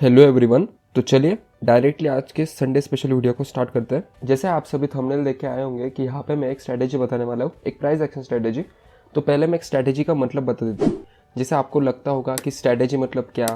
Hello everyone. तो चलिए directly आज के संडे स्पेशल वीडियो को स्टार्ट करते हैं। जैसे आप सभी थंबनेल देख के आए होंगे कि यहाँ पे मैं एक स्ट्रैटेजी बताने वाला हूँ, एक प्राइस एक्शन स्ट्रैटेजी। तो पहले मैं एक स्ट्रैटेजी का मतलब बता देता हूँ। जैसे आपको लगता होगा कि स्ट्रैटेजी मतलब क्या,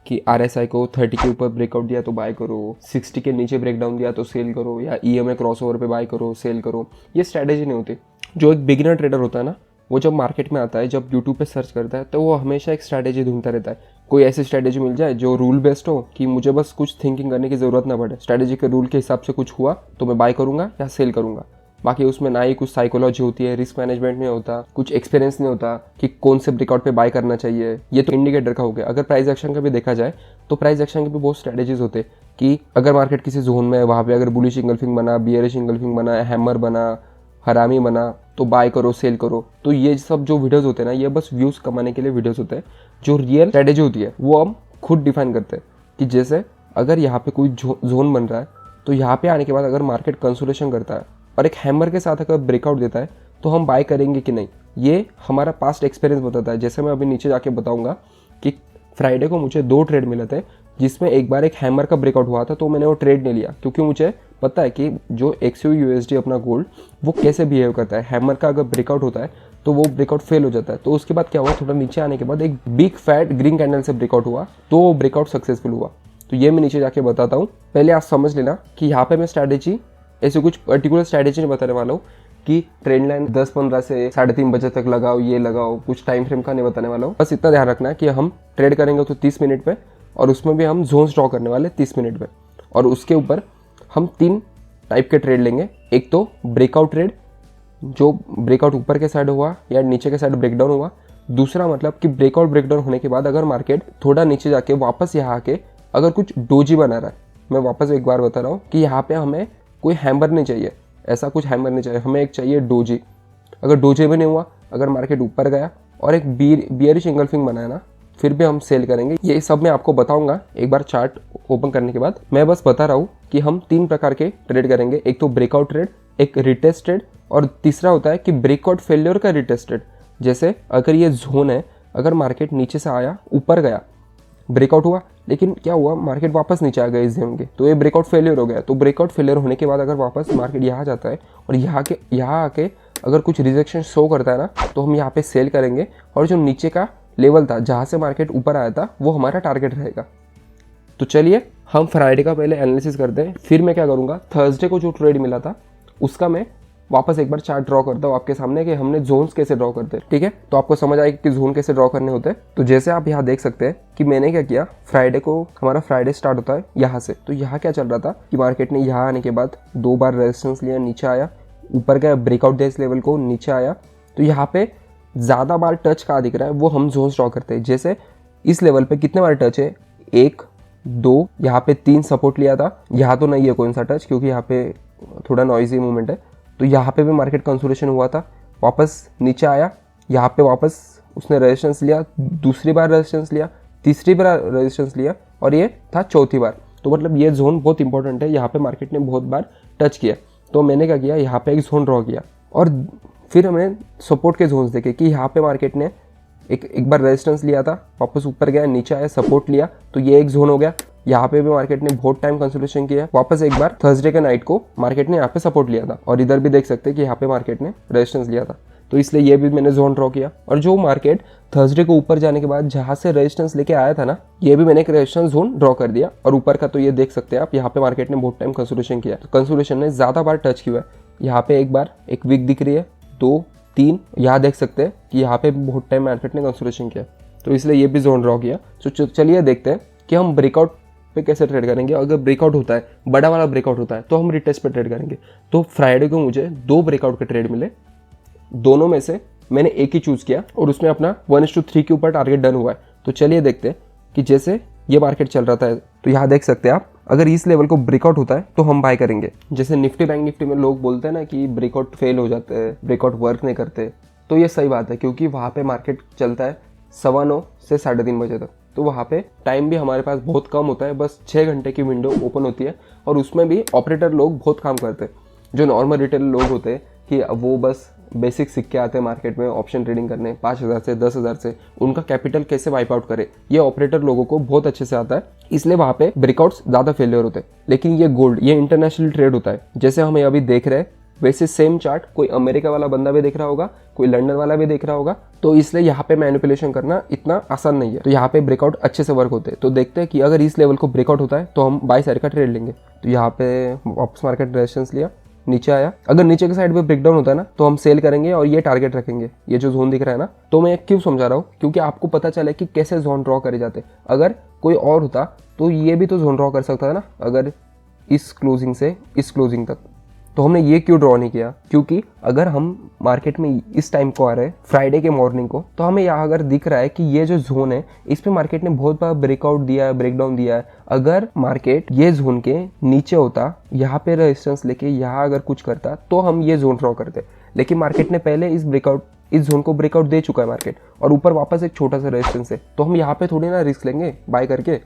कि RSI को 30 के ऊपर ब्रेकआउट दिया तो बाय करो, 60 के नीचे ब्रेकडाउन दिया तो सेल करो, या EMA क्रॉसओवर पे बाय करो सेल करो। ये स्ट्रैटेजी नहीं होती। जो एक बिगिनर ट्रेडर होता है ना, वो जब मार्केट में आता है, जब यूट्यूब पे सर्च करता है, तो वो हमेशा एक स्ट्रैटेजी ढूंढता रहता है। कोई ऐसी स्ट्रैटेजी मिल जाए जो रूल बेस्ड हो, कि मुझे बस कुछ थिंकिंग करने की ज़रूरत ना पड़े, स्ट्रैटेजी के रूल के हिसाब से कुछ हुआ तो मैं बाय करूंगा या सेल करूंगा। बाकी उसमें ना ही कुछ साइकोलॉजी होती है, रिस्क मैनेजमेंट नहीं होता, कुछ एक्सपीरियंस नहीं होता कि कौन से ब्रेकआउट पे बाय करना चाहिए। ये तो इंडिकेटर का हो गया। अगर प्राइस एक्शन का भी देखा जाए तो प्राइस एक्शन के भी बहुत स्ट्रैटेजीज होते हैं कि अगर मार्केट किसी जोन में है, वहाँ पे अगर बुलिश इंगल्फिंग बना, बियरिश इंगल्फिंग बना, हैमर बना, हरामी बना, तो बाय करो सेल करो। तो ये सब जो वीडियोस होते हैं ना, ये बस व्यूज़ कमाने के लिए वीडियोस होते हैं। जो रियल स्ट्रैटेजी होती है वो हम खुद डिफाइन करते हैं। कि जैसे अगर यहाँ पे कोई जोन बन रहा है, तो यहाँ पे आने के बाद अगर मार्केट कंसोलिडेशन करता है और एक हैमर के साथ अगर ब्रेकआउट देता है, तो हम बाय करेंगे कि नहीं। ये हमारा पास्ट एक्सपीरियंस बताता है। जैसे मैं अभी नीचे जाके बताऊंगा कि फ्राइडे को मुझे 2 ट्रेड मिले थे, जिसमें एक बार एक हैमर का ब्रेकआउट हुआ था, तो मैंने वो ट्रेड नहीं लिया, क्योंकि मुझे पता है कि जो XUSD अपना गोल्ड वो कैसे बिहेव करता है। हैमर का अगर ब्रेकआउट होता है तो वो ब्रेकआउट फेल हो जाता है। तो उसके बाद क्या हुआ, थोड़ा नीचे आने के बाद एक बिग फैट ग्रीन कैंडल से ब्रेकआउट हुआ, तो वो ब्रेकआउट सक्सेसफुल हुआ। तो ये मैं नीचे जाके बताता हूँ। पहले आप समझ लेना कि यहाँ पे मैं स्ट्रैटेजी ऐसे कुछ पर्टिकुलर स्ट्रैटेजी नहीं बताने वाला हूँ कि ट्रेंड लाइन 10-15 से 3:30 बजे तक लगाओ, ये लगाओ, कुछ टाइम फ्रेम का नहीं बताने वाला हूँ। बस इतना ध्यान रखना है कि हम ट्रेड करेंगे तो 30 मिनट पे, और उसमें भी हम जोन्स ड्रॉ करने वाले 30 मिनट पे। और उसके ऊपर हम 3 टाइप के ट्रेड लेंगे। एक तो ब्रेकआउट ट्रेड, जो ब्रेकआउट ऊपर के साइड हुआ या नीचे के साइड ब्रेकडाउन हुआ। दूसरा मतलब कि ब्रेकआउट ब्रेकडाउन होने के बाद अगर मार्केट थोड़ा नीचे जाके वापस यहाँ आके अगर कुछ डोजी बना रहा है, मैं वापस एक बार बता रहा हूँ कि यहाँ पे हमें कोई हैमर नहीं चाहिए, ऐसा कुछ हैमर नहीं चाहिए, हमें एक चाहिए डोजी। अगर डोजी भी नहीं हुआ, अगर मार्केट ऊपर गया और एक बियरिश इंगल्फिंग बनाया ना, फिर भी हम सेल करेंगे। ये सब मैं आपको बताऊंगा एक बार चार्ट ओपन करने के बाद। मैं बस बता रहा हूँ कि हम 3 प्रकार के ट्रेड करेंगे। एक तो ब्रेकआउट ट्रेड, एक रिटेस्ट ट्रेड, और तीसरा होता है कि ब्रेकआउट फेल्योर का रिटेस्ट ट्रेड। जैसे अगर ये जोन है, अगर मार्केट नीचे से आया, ऊपर गया, ब्रेकआउट हुआ, लेकिन क्या हुआ, मार्केट वापस नीचे आ गया इस जोन के, तो ये ब्रेकआउट फेलियर हो गया। तो ब्रेकआउट फेलियर होने के बाद अगर वापस मार्केट यहाँ जाता है और यहाँ आके अगर कुछ रिजेक्शन शो करता है ना, तो हम यहाँ पे सेल करेंगे। और जो नीचे का लेवल था जहाँ से मार्केट ऊपर आया था, वो हमारा टारगेट रहेगा। तो चलिए हम फ्राइडे का पहले एनालिसिस करते हैं, फिर मैं क्या करूँगा, थर्सडे को जो ट्रेड मिला था उसका मैं वापस एक बार चार्ट ड्रॉ करता हूँ आपके सामने कि हमने जोन्स कैसे ड्रॉ करते हैं। ठीक है, तो आपको समझ आएगा कि जोन कैसे ड्रॉ करने होते हैं। तो जैसे आप यहाँ देख सकते हैं कि मैंने क्या किया, फ्राइडे को हमारा फ्राइडे स्टार्ट होता है यहाँ से। तो यहाँ क्या चल रहा था कि मार्केट ने यहाँ आने के बाद 2 बार रेजिस्टेंस लिया, नीचे आया, ऊपर गया, ब्रेकआउट दिया इस लेवल को, नीचे आया। तो यहाँ पे ज़्यादा बार टच कहाँ दिख रहा है, वो हम जोन्स ड्रॉ करते हैं। जैसे इस लेवल पे कितने बार टच है, 1 2, यहाँ पे 3 सपोर्ट लिया था। यहाँ तो नहीं है कोई सा टच, क्योंकि यहाँ पे थोड़ा नॉइजी मूवमेंट है। तो यहाँ पे भी मार्केट कंसोलिडेशन हुआ था, वापस नीचे आया, यहाँ पे वापस उसने रेजिस्टेंस लिया, दूसरी बार रेजिस्टेंस लिया, तीसरी बार रेजिस्टेंस लिया, और ये था चौथी बार। तो मतलब ये जोन बहुत इंपॉर्टेंट है, यहाँ पे मार्केट ने बहुत बार टच किया। तो मैंने क्या किया, यहाँ पे एक जोन ड्रॉ किया, और फिर हमने सपोर्ट के जोन्स देखे कि यहाँ पे मार्केट ने एक बार रेजिस्टेंस लिया था, वापस ऊपर गया, नीचे आया, सपोर्ट लिया, तो ये एक जोन हो गया। यहाँ पे भी मार्केट ने बहुत टाइम कंसोलिडेशन किया, वापस एक बार थर्सडे के नाइट को मार्केट ने यहाँ पे सपोर्ट लिया था, और इधर भी देख सकते हैं कि यहाँ पे मार्केट ने रेजिस्टेंस लिया था। तो इसलिए ये भी मैंने जोन ड्रॉ किया। और जो मार्केट थर्सडे को ऊपर जाने के बाद जहाँ से रेजिस्टेंस लेके आया था ना, ये भी मैंने एक रेजिस्टेंस जोन ड्रॉ कर दिया। और ऊपर का तो ये देख सकते हैं आप, यहाँ पे मार्केट ने बहुत टाइम कंसोलिडेशन किया, तो कंसोलिडेशन ने ज़्यादा बार टच किया है। यहाँ पे एक बार एक वीक दिख रही है, 2 3, यहाँ देख सकते हैं कि यहाँ पे बहुत टाइम मार्केट ने कंसोलिडेशन किया, तो इसलिए ये भी जोन ड्रॉ किया। तो चलिए देखते हैं कि हम ब्रेकआउट पे कैसे ट्रेड करेंगे। अगर ब्रेकआउट होता है, बड़ा वाला ब्रेकआउट होता है, तो हम रिटेस्ट पे ट्रेड करेंगे। तो फ्राइडे को मुझे 2 ब्रेकआउट के ट्रेड मिले, दोनों में से मैंने एक ही चूज़ किया, और उसमें अपना 1:3 के ऊपर टारगेट डन हुआ है। तो चलिए देखते हैं कि जैसे ये मार्केट चल रहा था, तो यहाँ देख सकते हैं आप, अगर इस लेवल को ब्रेकआउट होता है तो हम बाय करेंगे। जैसे निफ्टी बैंक निफ्टी में लोग बोलते हैं ना कि ब्रेकआउट फेल हो जाते हैं, ब्रेकआउट वर्क नहीं करते, तो ये सही बात है, क्योंकि वहाँ पे मार्केट चलता है 9:15 से 3:30 बजे तक। तो वहाँ पे टाइम भी हमारे पास बहुत कम होता है, बस 6 घंटे की विंडो ओपन होती है, और उसमें भी ऑपरेटर लोग बहुत काम करते हैं। जो नॉर्मल रिटेल लोग होते हैं कि वो बस बेसिक सिक्के आते हैं मार्केट में ऑप्शन ट्रेडिंग करने 5,000 से 10,000 से, उनका कैपिटल कैसे वाइप आउट करे ये ऑपरेटर लोगों को बहुत अच्छे से आता है, इसलिए वहाँ पे ब्रेकआउट्स ज़्यादा फेलियर होते हैं। लेकिन ये गोल्ड ये इंटरनेशनल ट्रेड होता है, जैसे हम अभी देख रहे हैं वैसे सेम चार्ट कोई अमेरिका वाला बंदा भी देख रहा होगा, कोई लंदन वाला भी देख रहा होगा, तो इसलिए यहाँ पे मैनिपुलेशन करना इतना आसान नहीं है। तो यहाँ पे ब्रेकआउट अच्छे से वर्क होते हैं। तो देखते हैं कि अगर इस लेवल को ब्रेकआउट होता है तो हम बाई साइड का ट्रेड लेंगे। तो यहाँ पे वापस मार्केट रेजिस्टेंस लिया, नीचे आया, अगर नीचे के साइड पे ब्रेकडाउन होता है ना तो हम सेल करेंगे और ये टारगेट रखेंगे, ये जो जोन दिख रहा है ना। तो मैं क्यों समझा रहा हूँ, क्योंकि आपको पता चले कि कैसे जोन ड्रॉ करे जाते। अगर कोई और होता तो ये भी तो जोन ड्रॉ कर सकता है ना, अगर इस क्लोजिंग से इस क्लोजिंग तक। तो हमने ये क्यों ड्रॉ नहीं किया, क्योंकि अगर हम मार्केट में इस टाइम को आ रहे हैं फ्राइडे के मॉर्निंग को, तो हमें यहाँ अगर दिख रहा है कि ये जो जोन है इस पे मार्केट ने बहुत बार ब्रेकआउट दिया है, ब्रेकडाउन दिया है। अगर मार्केट ये जोन के नीचे होता, यहाँ पे रेजिस्टेंस लेके यहाँ अगर कुछ करता तो हम ये जोन ड्रॉ करते। लेकिन मार्केट ने पहले इस जोन को ब्रेकआउट दे चुका है मार्केट, और ऊपर वापस एक छोटा सा रेजिस्टेंस है। तो हम यहाँ पे थोड़ी ना रिस्क लेंगे बाय करके,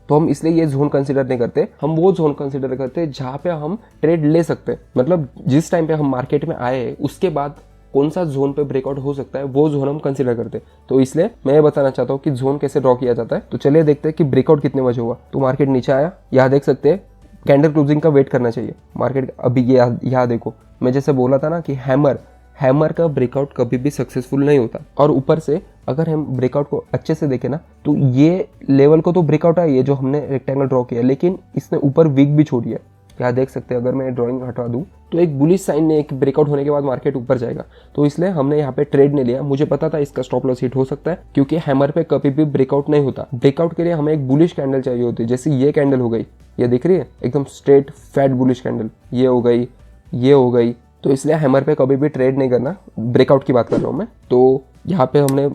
तो हम इसलिए ये जोन कंसीडर नहीं करते। हम वो जोन कंसीडर करते जहाँ पे हम ट्रेड ले सकते हैं। मतलब जिस टाइम पे हम मार्केट में आए उसके बाद कौन सा जोन पे ब्रेकआउट हो सकता है वो जोन हम कंसीडर करते हैं। तो इसलिए मैं ये बताना चाहता हूँ कि जोन कैसे ड्रॉ किया जाता है। तो चलिए देखते हैं कि ब्रेकआउट कितने बजे हुआ। तो मार्केट नीचे आया, यहाँ देख सकते हैं कैंडल क्लोजिंग का वेट करना चाहिए मार्केट। अभी ये यहाँ देखो, मैं जैसे बोला था ना कि हैमर का ब्रेकआउट कभी भी सक्सेसफुल नहीं होता। और ऊपर से अगर हम ब्रेकआउट को अच्छे से देखें ना तो ये लेवल को तो ब्रेकआउट है, ये जो हमने रेक्टेंगल ड्रॉ किया, लेकिन इसने ऊपर वीक भी छोड़ी है। यहाँ देख सकते हैं, अगर मैं ड्राइंग हटा दूं तो एक बुलिश साइन ने एक ब्रेकआउट होने के बाद मार्केट ऊपर जाएगा। तो इसलिए हमने यहाँ पे ट्रेड नहीं लिया। मुझे पता था इसका स्टॉप लॉस हिट हो सकता है, क्योंकि हैमर पे कभी भी ब्रेकआउट नहीं होता। ब्रेकआउट के लिए हमें एक बुलिश कैंडल चाहिए होती है, जैसे ये कैंडल हो गई, ये दिख रही है एकदम स्ट्रेट फैट बुलिश कैंडल, ये हो गई, ये हो गई। तो इसलिए हैमर पे कभी भी ट्रेड नहीं करना, ब्रेकआउट की बात कर रहा हूँ मैं। तो यहाँ पे हमने,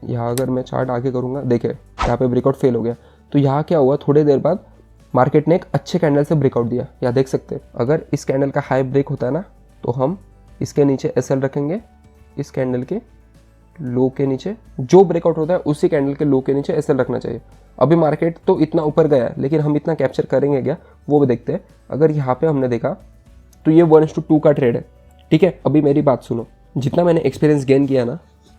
यहाँ अगर मैं चार्ट आगे करूँगा, देखे यहाँ पे ब्रेकआउट फेल हो गया। तो यहाँ क्या हुआ, थोड़ी देर बाद मार्केट ने एक अच्छे कैंडल से ब्रेकआउट दिया। यहाँ देख सकते हैं, अगर इस कैंडल का हाई ब्रेक होता है ना तो हम इसके नीचे एसएल रखेंगे, इस कैंडल के लो के नीचे जो ब्रेकआउट होता है उसी कैंडल के लो के नीचे एसएल रखना चाहिए। अभी मार्केट तो इतना ऊपर गया है, लेकिन हम इतना कैप्चर करेंगे क्या वो भी देखते हैं। अगर यहाँ पे हमने देखा तो ये 1:2 का ट्रेड है, ठीक है। अभी मेरी बात सुनो, जितना मैंने एक्सपीरियंस गेन किया ना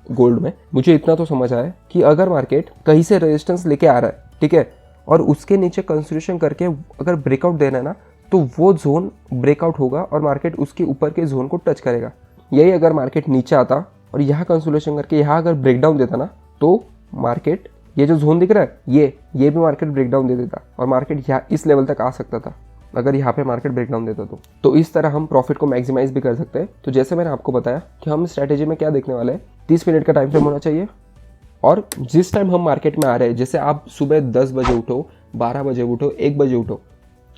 गोल्ड में, मुझे इतना तो समझ आया कि अगर मार्केट कहीं से रेजिस्टेंस लेके आ रहा है, ठीक है, और उसके नीचे कंसोलिडेशन करके अगर ब्रेकआउट देना है ना तो वो जोन ब्रेकआउट होगा और मार्केट उसके ऊपर के जोन को टच करेगा। यही अगर मार्केट नीचे आता और यहाँ कंसोलिडेशन करके यहाँ अगर ब्रेकडाउन देता ना तो मार्केट, ये जो जोन दिख रहा है ये भी मार्केट ब्रेकडाउन दे देता और मार्केट यहाँ इस लेवल तक आ सकता था अगर यहाँ पे मार्केट ब्रेकडाउन देता तो इस तरह हम प्रॉफिट को मैक्सिमाइज भी कर सकते हैं। तो जैसे मैंने आपको बताया कि हम स्ट्रैटेजी में क्या देखने वाले हैं, 30 मिनट का टाइम फ्रेम होना चाहिए। और जिस टाइम हम मार्केट में आ रहे हैं, जैसे आप सुबह 10 बजे उठो, 12 बजे उठो, 1 बजे उठो,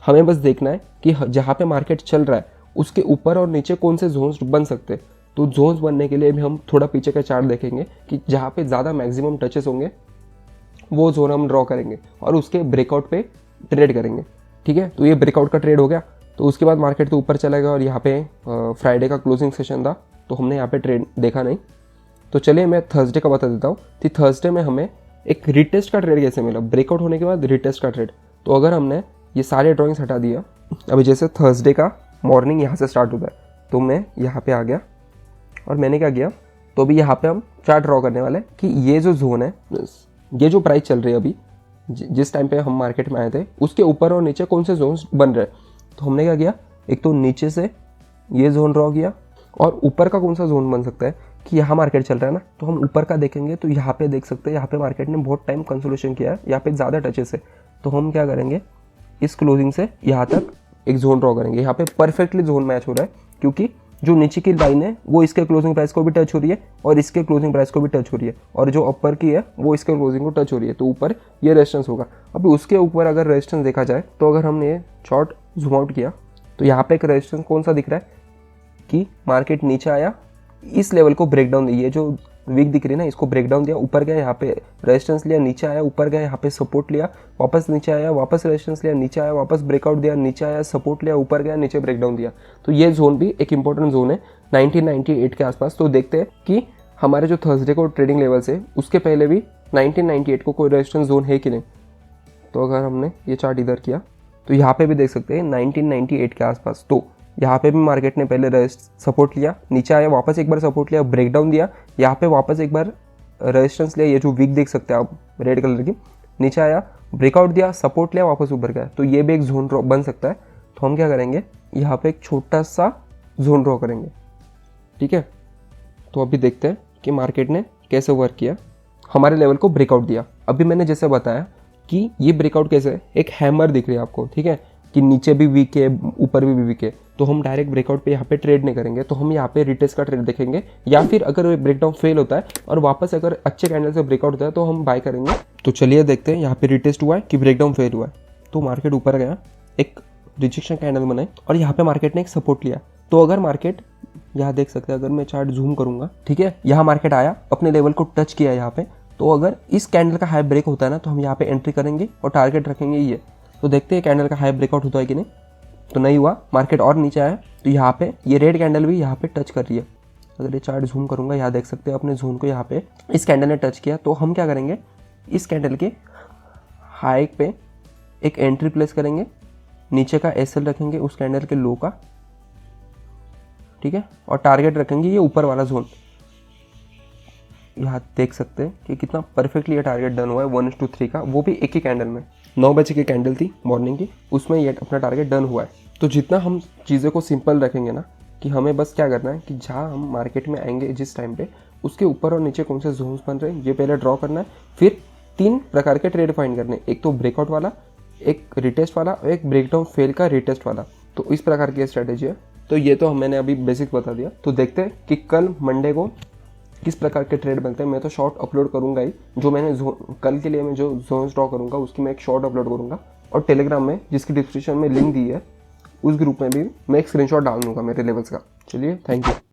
हमें बस देखना है कि जहाँ पे मार्केट चल रहा है उसके ऊपर और नीचे कौन से जोन्स बन सकते हैं। तो जोन्स बनने के लिए भी हम थोड़ा पीछे का चार्ट देखेंगे कि जहाँ पे ज़्यादा मैक्सिमम टचेस होंगे वो जोन हम ड्रॉ करेंगे और उसके ब्रेकआउट पे ट्रेड करेंगे, ठीक है। तो ये ब्रेकआउट का ट्रेड हो गया। तो उसके बाद मार्केट तो ऊपर चला गया और यहाँ पे फ्राइडे का क्लोजिंग सेशन था तो हमने यहाँ पे ट्रेड देखा नहीं। तो चलिए मैं थर्सडे का बता देता हूँ कि थर्सडे में हमें एक रिटेस्ट का ट्रेड कैसे मिला, ब्रेकआउट होने के बाद रिटेस्ट का ट्रेड। तो अगर हमने ये सारे ड्राइंग्स हटा दिया, अभी जैसे थर्सडे का मॉर्निंग यहाँ से स्टार्ट होता है तो मैं यहाँ पे आ गया और मैंने क्या किया, तो अभी यहाँ पे हम चार्ट ड्रॉ करने वाले हैं कि ये जो जोन है, ये जो प्राइस चल रही है अभी, जिस टाइम पे हम मार्केट में आए थे उसके ऊपर और नीचे कौन से जोन्स बन रहे हैं। तो हमने क्या किया, एक तो नीचे से ये जोन ड्रॉ किया और ऊपर का कौन सा जोन बन सकता है कि यहाँ मार्केट चल रहा है ना, तो हम ऊपर का देखेंगे तो यहाँ पे देख सकते हैं, यहाँ पे मार्केट ने बहुत टाइम कंसोलिडेशन किया है, यहाँ पे ज़्यादा टचेस है। तो हम क्या करेंगे, इस क्लोजिंग से यहाँ तक एक जोन ड्रॉ करेंगे। यहाँ पे परफेक्टली जोन मैच हो रहा है क्योंकि जो नीचे की लाइन है वो इसके क्लोजिंग प्राइस को भी टच हो रही है और इसके क्लोजिंग प्राइस को भी टच हो रही है, और जो अपर की है वो इसके क्लोजिंग को टच हो रही है। तो ऊपर ये रेजिस्टेंस होगा। अभी उसके ऊपर अगर रेजिस्टेंस देखा जाए तो अगर हमने ये शॉर्ट जूम आउट किया तो यहाँ पे एक रेजिस्टेंस कौन सा दिख रहा है कि मार्केट नीचे आया, इस लेवल को ब्रेकडाउन दिया, जो वीक दिख रही है ना इसको ब्रेकडाउन दिया, ऊपर गया, यहाँ पे रेजिस्टेंस लिया, नीचे आया, ऊपर गया, यहाँ पे सपोर्ट लिया, वापस नीचे आया, वापस रेजिस्टेंस लिया, नीचे आया, वापस ब्रेकआउट दिया, नीचे आया, सपोर्ट लिया, ऊपर गया, नीचे ब्रेकडाउन दिया। तो ये जोन भी एक इंपॉर्टेंट जोन है 1998 के आसपास। तो देखते हैं कि हमारे जो थर्सडे को ट्रेडिंग लेवल्स है उसके पहले भी 1998 को कोई रेजिस्टेंस जोन है कि नहीं। तो अगर हमने ये चार्ट इधर किया तो यहाँ पे भी देख सकते हैं 1998 के आसपास। तो यहाँ पे भी मार्केट ने पहले सपोर्ट लिया, नीचे आया, वापस एक बार सपोर्ट लिया, ब्रेकडाउन दिया, यहाँ पे वापस एक बार रेजिस्टेंस लिया, ये जो वीक देख सकते हैं आप रेड कलर की, नीचे आया, ब्रेकआउट दिया, सपोर्ट लिया, वापस ऊपर गया, तो ये भी एक जोन ड्रॉ बन सकता है। तो हम क्या करेंगे, यहाँ पे एक छोटा सा जोन ड्रॉ करेंगे, ठीक है। तो अभी देखते हैं कि मार्केट ने कैसे वर्क किया, हमारे लेवल को ब्रेकआउट दिया। अभी मैंने जैसे बताया कि ये ब्रेकआउट कैसे है, एक हैमर दिख रही है आपको, ठीक है, कि नीचे भी वीक है, ऊपर भी वीक है, तो हम डायरेक्ट ब्रेकआउट पे यहाँ पे ट्रेड नहीं करेंगे, तो हम यहाँ पे रिटेस्ट का ट्रेड देखेंगे, या फिर अगर ब्रेकडाउन फेल होता है और वापस अगर अच्छे कैंडल से ब्रेकआउट होता है तो हम बाय करेंगे। तो चलिए देखते हैं यहाँ पे रिटेस्ट हुआ है कि ब्रेकडाउन फेल हुआ है। तो मार्केट ऊपर गया, एक रिजेक्शन कैंडल बनाए और यहाँ पे मार्केट ने एक सपोर्ट लिया। तो अगर मार्केट यहाँ देख सकते हैं, अगर मैं चार्ट जूम करूंगा, ठीक है, यहाँ मार्केट आया, अपने लेवल को टच किया यहाँ पे, तो अगर इस कैंडल का हाई ब्रेक होता है ना, तो हम यहाँ पे एंट्री करेंगे और टारगेट रखेंगे ये। तो देखते हैं कैंडल का हाई ब्रेकआउट होता है कि नहीं। तो नहीं हुआ, मार्केट और नीचे आया, तो यहाँ पे ये रेड कैंडल भी यहाँ पे टच कर रही है। अगर ये चार्ट जूम करूंगा, यहाँ देख सकते हैं अपने जोन को, यहाँ पे इस कैंडल ने टच किया, तो हम क्या करेंगे, इस कैंडल के हाई पे एक एंट्री प्लेस करेंगे, नीचे का एसएल रखेंगे उस कैंडल के लो का, ठीक है, और टारगेट रखेंगे ये ऊपर वाला जोन। यहाँ देख सकते हैं कि कितना परफेक्टली ये टारगेट डन हुआ है 1:3 का, वो भी एक ही कैंडल में। 9 बजे की कैंडल थी मॉर्निंग की, उसमें ये अपना टारगेट डन हुआ है। तो जितना हम चीज़ों को सिंपल रखेंगे ना, कि हमें बस क्या करना है कि जहाँ हम मार्केट में आएंगे जिस टाइम पे, उसके ऊपर और नीचे कौन से जोन्स बन रहे हैं ये पहले ड्रॉ करना है। फिर 3 प्रकार के ट्रेड फाइंड करने, एक तो ब्रेकआउट वाला, एक रिटेस्ट वाला और एक ब्रेकडाउन फेल का रिटेस्ट वाला। तो इस प्रकार की स्ट्रैटेजी है। तो ये तो मैंने अभी बेसिक बता दिया। तो देखते हैं कि कल मंडे को किस प्रकार के ट्रेड बनते हैं। मैं तो शॉर्ट अपलोड करूंगा ही, जो मैंने कल के लिए मैं जो जोन्स ड्रॉ करूंगा उसकी मैं एक शॉर्ट अपलोड करूंगा, और टेलीग्राम में जिसकी डिस्क्रिप्शन में लिंक दी है उस ग्रुप में भी मैं एक स्क्रीनशॉट डाल दूंगा मेरे लेवल्स का। चलिए, थैंक यू।